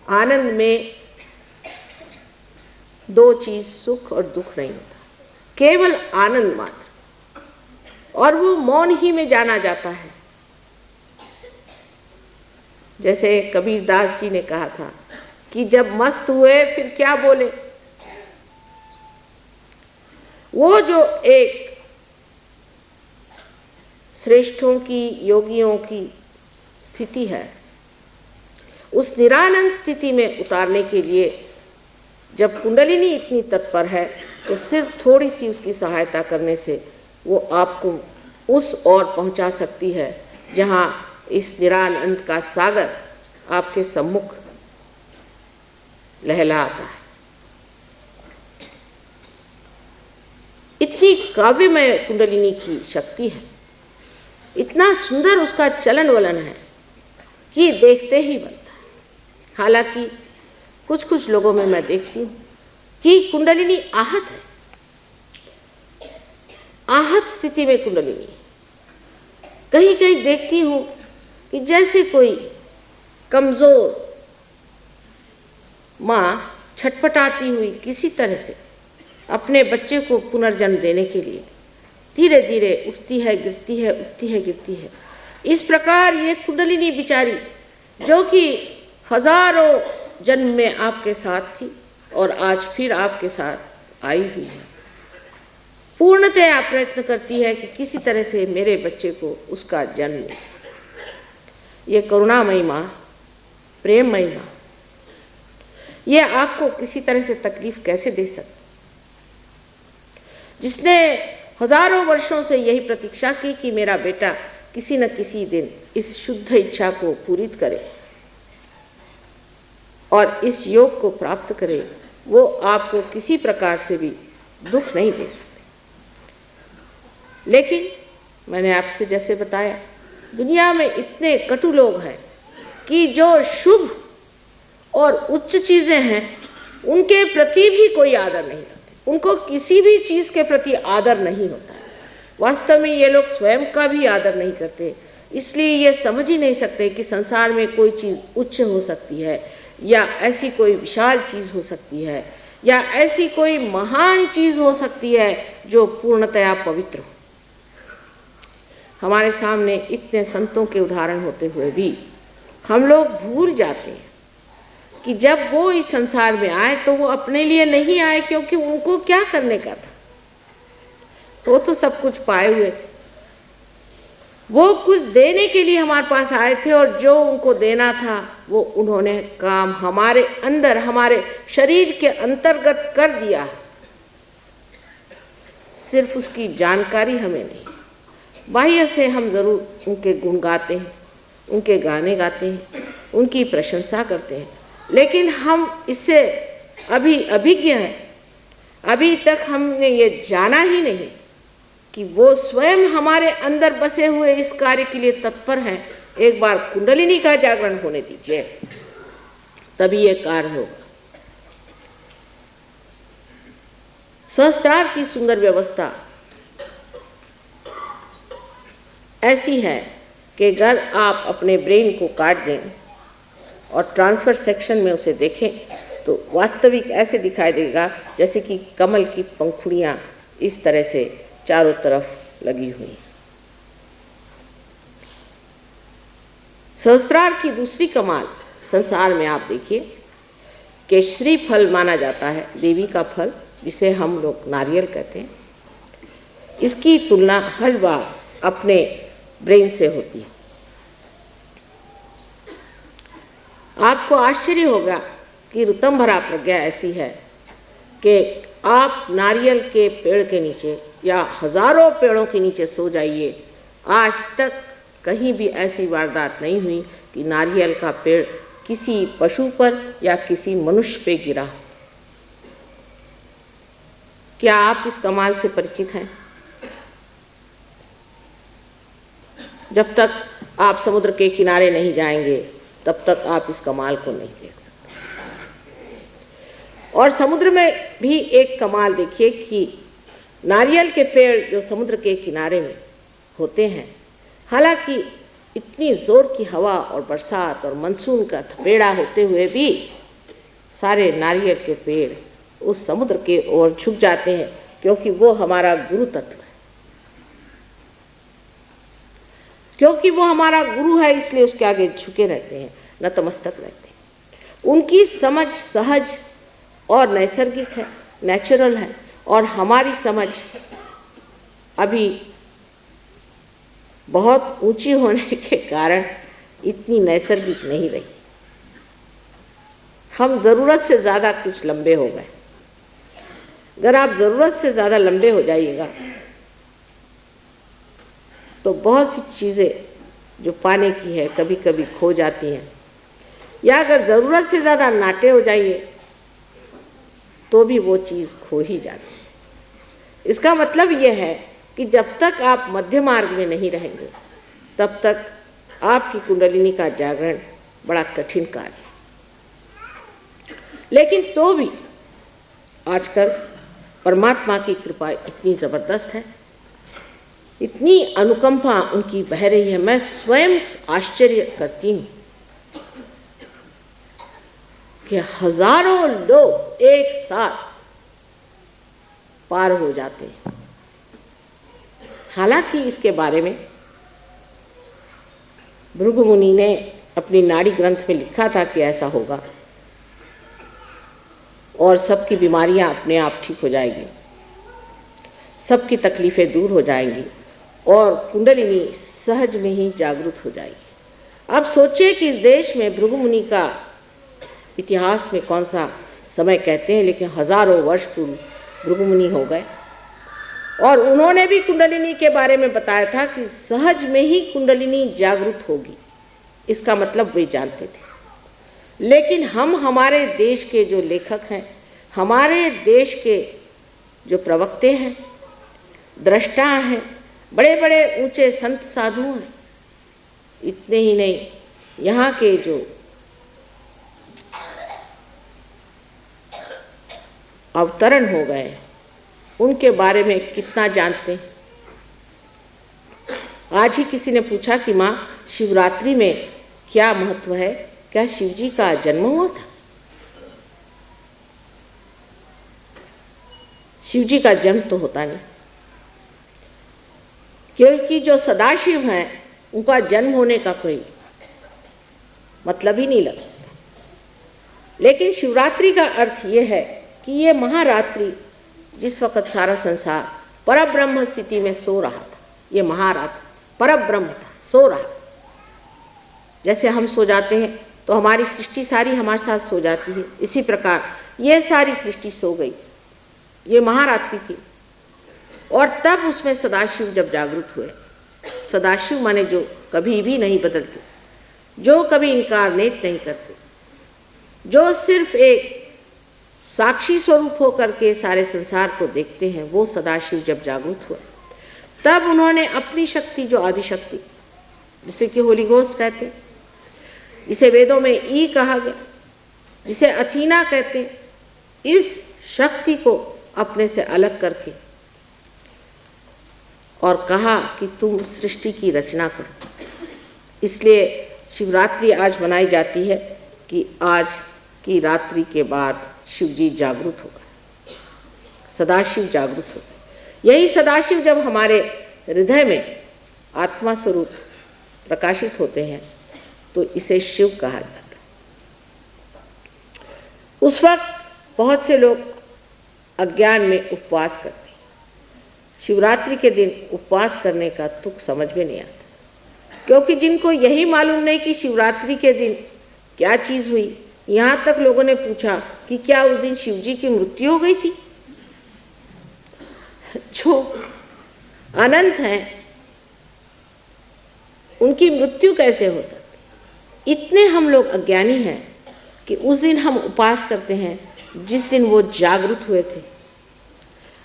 आनंद में दो चीज, सुख और दुख नहीं होता, केवल आनंद मात्र, और वो मौन ही में जाना जाता है। जैसे कबीरदास जी ने कहा था कि जब मस्त हुए फिर क्या बोले। वो जो एक श्रेष्ठों की, योगियों की स्थिति है, उस निरानंद स्थिति में उतारने के लिए जब कुंडलिनी इतनी तत्पर है तो सिर्फ थोड़ी सी उसकी सहायता करने से वो आपको उस ओर पहुंचा सकती है जहां इस निरानंद का सागर आपके सम्मुख लहलाता है। इतनी काव्यमय कुंडलिनी की शक्ति है, इतना सुंदर उसका चलन वलन है कि देखते ही बनता है। हालांकि कुछ कुछ लोगों में मैं देखती हूँ कि कुंडलिनी आहत है, आहत स्थिति में कुंडलिनी। कहीं कहीं देखती हूँ कि जैसे कोई कमजोर माँ छटपटाती हुई किसी तरह से अपने बच्चे को पुनर्जन्म देने के लिए धीरे धीरे उठती है, गिरती है, उठती है, गिरती है। इस प्रकार ये कुंडलिनी बिचारी, जो कि हजारों जन्म में आपके साथ थी और आज फिर आपके साथ आई हुई है, पूर्णतया प्रयत्न करती है कि किसी तरह से मेरे बच्चे को उसका जन्म मिले। ये करुणामयी माँ, प्रेममयी माँ, ये आपको किसी तरह से तकलीफ कैसे दे सकती, जिसने हजारों वर्षों से यही प्रतीक्षा की कि मेरा बेटा किसी न किसी दिन इस शुद्ध इच्छा को पूरित करे और इस योग को प्राप्त करे, वो आपको किसी प्रकार से भी दुख नहीं दे सकते। लेकिन मैंने आपसे जैसे बताया, दुनिया में इतने कटु लोग हैं कि जो शुभ और उच्च चीज़ें हैं उनके प्रति भी कोई आदर नहीं रखते, उनको किसी भी चीज़ के प्रति आदर नहीं होता है। वास्तव में ये लोग स्वयं का भी आदर नहीं करते, इसलिए ये समझ ही नहीं सकते कि संसार में कोई चीज़ उच्च हो सकती है, या ऐसी कोई विशाल चीज़ हो सकती है, या ऐसी कोई महान चीज़ हो सकती है जो पूर्णतया पवित्र हो। हमारे सामने इतने संतों के उदाहरण होते हुए भी हम लोग भूल जाते हैं कि जब वो इस संसार में आए तो वो अपने लिए नहीं आए, क्योंकि उनको क्या करने का था, वो तो सब कुछ पाए हुए थे। वो कुछ देने के लिए हमारे पास आए थे, और जो उनको देना था वो उन्होंने काम हमारे अंदर, हमारे शरीर के अंतर्गत कर दिया। सिर्फ उसकी जानकारी हमें नहीं, बाह्य से हम ज़रूर उनके गुण गाते हैं, उनके गाने गाते हैं, उनकी प्रशंसा करते हैं, लेकिन हम इससे अभी अभिज्ञ हैं। अभी तक हमने ये जाना ही नहीं कि वो स्वयं हमारे अंदर बसे हुए इस कार्य के लिए तत्पर हैं। एक बार कुंडलिनी का जागरण होने दीजिए, तभी ये कार्य होगा। सहस्त्रार की सुंदर व्यवस्था ऐसी है कि अगर आप अपने ब्रेन को काट दें और ट्रांसफर सेक्शन में उसे देखें तो वास्तविक ऐसे दिखाई देगा जैसे कि कमल की पंखुड़ियाँ इस तरह से चारों तरफ लगी हुई। सहस्त्रार की दूसरी कमाल संसार में आप देखिए कि श्रीफल माना जाता है, देवी का फल, जिसे हम लोग नारियल कहते हैं। इसकी तुलना हर बार अपने ब्रेन से होती है। आपको आश्चर्य होगा कि ऋतंभरा प्रज्ञा ऐसी है कि आप नारियल के पेड़ के नीचे या हजारों पेड़ों के नीचे सो जाइए, आज तक कहीं भी ऐसी वारदात नहीं हुई कि नारियल का पेड़ किसी पशु पर या किसी मनुष्य पे गिरा। क्या आप इस कमाल से परिचित हैं? जब तक आप समुद्र के किनारे नहीं जाएंगे तब तक आप इस कमाल को नहीं देख सकते। और समुद्र में भी एक कमाल देखिए कि नारियल के पेड़ जो समुद्र के किनारे में होते हैं, हालांकि इतनी जोर की हवा और बरसात और मानसून का थपेड़ा होते हुए भी सारे नारियल के पेड़ उस समुद्र के ओर झुक जाते हैं, क्योंकि वो हमारा गुरु तत्व है। क्योंकि वो हमारा गुरु है, इसलिए उसके आगे झुके रहते हैं, नतमस्तक रहते हैं। उनकी समझ सहज और नैसर्गिक है, नेचुरल है, और हमारी समझ अभी बहुत ऊंची होने के कारण इतनी नैसर्गिक नहीं रही। हम ज़रूरत से ज़्यादा कुछ लंबे हो गए। अगर आप ज़रूरत से ज़्यादा लंबे हो जाइएगा तो बहुत सी चीज़ें जो पाने की है कभी कभी खो जाती हैं, या अगर ज़रूरत से ज़्यादा नाटे हो जाइए तो भी वो चीज़ खो ही जाती है। इसका मतलब ये है कि जब तक आप मध्य मार्ग में नहीं रहेंगे तब तक आपकी कुंडलिनी का जागरण बड़ा कठिन कार्य है। लेकिन तो भी आजकल परमात्मा की कृपा इतनी ज़बरदस्त है, इतनी अनुकंपा उनकी बह रही है, मैं स्वयं आश्चर्य करती हूँ कि हजारों लोग एक साथ पार हो जाते हैं। हालांकि इसके बारे में भृगु मुनि ने अपनी नाड़ी ग्रंथ में लिखा था कि ऐसा होगा और सबकी बीमारियां अपने आप ठीक हो जाएगी, सबकी तकलीफ़ें दूर हो जाएंगी और कुंडलिनी सहज में ही जागृत हो जाएगी। अब सोचिए कि इस देश में भृगु मुनि का इतिहास में कौन सा समय कहते हैं, लेकिन हजारों वर्ष पूर्व भृगु मुनि हो गए और उन्होंने भी कुंडलिनी के बारे में बताया था कि सहज में ही कुंडलिनी जागृत होगी। इसका मतलब वे जानते थे। लेकिन हम हमारे देश के जो लेखक हैं, हमारे देश के जो प्रवक्ते हैं, दृष्टा हैं, बड़े बड़े ऊंचे संत साधु हैं, इतने ही नहीं, यहाँ के जो अवतरण हो गए उनके बारे में कितना जानते हैं। आज ही किसी ने पूछा कि माँ, शिवरात्रि में क्या महत्व है, क्या शिव जी का जन्म हुआ था? शिव जी का जन्म तो होता नहीं, क्योंकि जो सदाशिव हैं उनका जन्म होने का कोई मतलब ही नहीं लग सकता। लेकिन शिवरात्रि का अर्थ ये है कि ये महारात्रि, जिस वक़्त सारा संसार परब्रह्म स्थिति में सो रहा था, ये महारात्रि परब्रह्म था, सो रहा। जैसे हम सो जाते हैं तो हमारी सृष्टि सारी हमारे साथ सो जाती है, इसी प्रकार ये सारी सृष्टि सो गई। ये महारात्रि थी और तब उसमें सदाशिव जब जागृत हुए, सदाशिव माने जो कभी भी नहीं बदलते, जो कभी इनकारनेट नहीं करते, जो सिर्फ एक साक्षी स्वरूप होकर के सारे संसार को देखते हैं, वो सदाशिव जब जागृत हुए तब उन्होंने अपनी शक्ति, जो आदिशक्ति, जिसे कि होली घोस्ट कहते हैं, इसे वेदों में ई कहा गया, जिसे अथीना कहते हैं, इस शक्ति को अपने से अलग करके और कहा कि तुम सृष्टि की रचना करो। इसलिए शिवरात्रि आज मनाई जाती है कि आज की रात्रि के बाद शिव जी जागृत हो गए, सदाशिव जागृत हो गए। यही सदाशिव जब हमारे हृदय में आत्मा स्वरूप प्रकाशित होते हैं तो इसे शिव कहा जाता है। उस वक्त बहुत से लोग अज्ञान में उपवास करते हैं। शिवरात्रि के दिन उपवास करने का तुक समझ में नहीं आता, क्योंकि जिनको यही मालूम नहीं कि शिवरात्रि के दिन क्या चीज़ हुई। यहाँ तक लोगों ने पूछा कि क्या उस दिन शिव जी की मृत्यु हो गई थी? जो अनंत हैं उनकी मृत्यु कैसे हो सकती? इतने हम लोग अज्ञानी हैं कि उस दिन हम उपवास करते हैं जिस दिन वो जागृत हुए थे।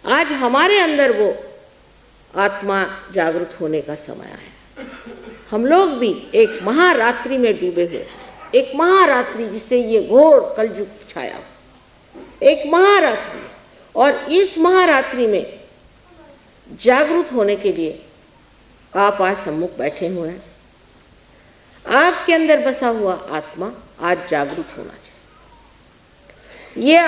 आज हमारे अंदर वो आत्मा जागृत होने का समय आया। हम लोग भी एक महारात्रि में डूबे हुए, एक महारात्रि जिससे ये घोर कलयुग छाया, एक महारात्रि, और इस महारात्रि में जागृत होने के लिए आप आज सम्मुख बैठे हुए हैं। आपके अंदर बसा हुआ आत्मा आज जागृत होना चाहिए। ये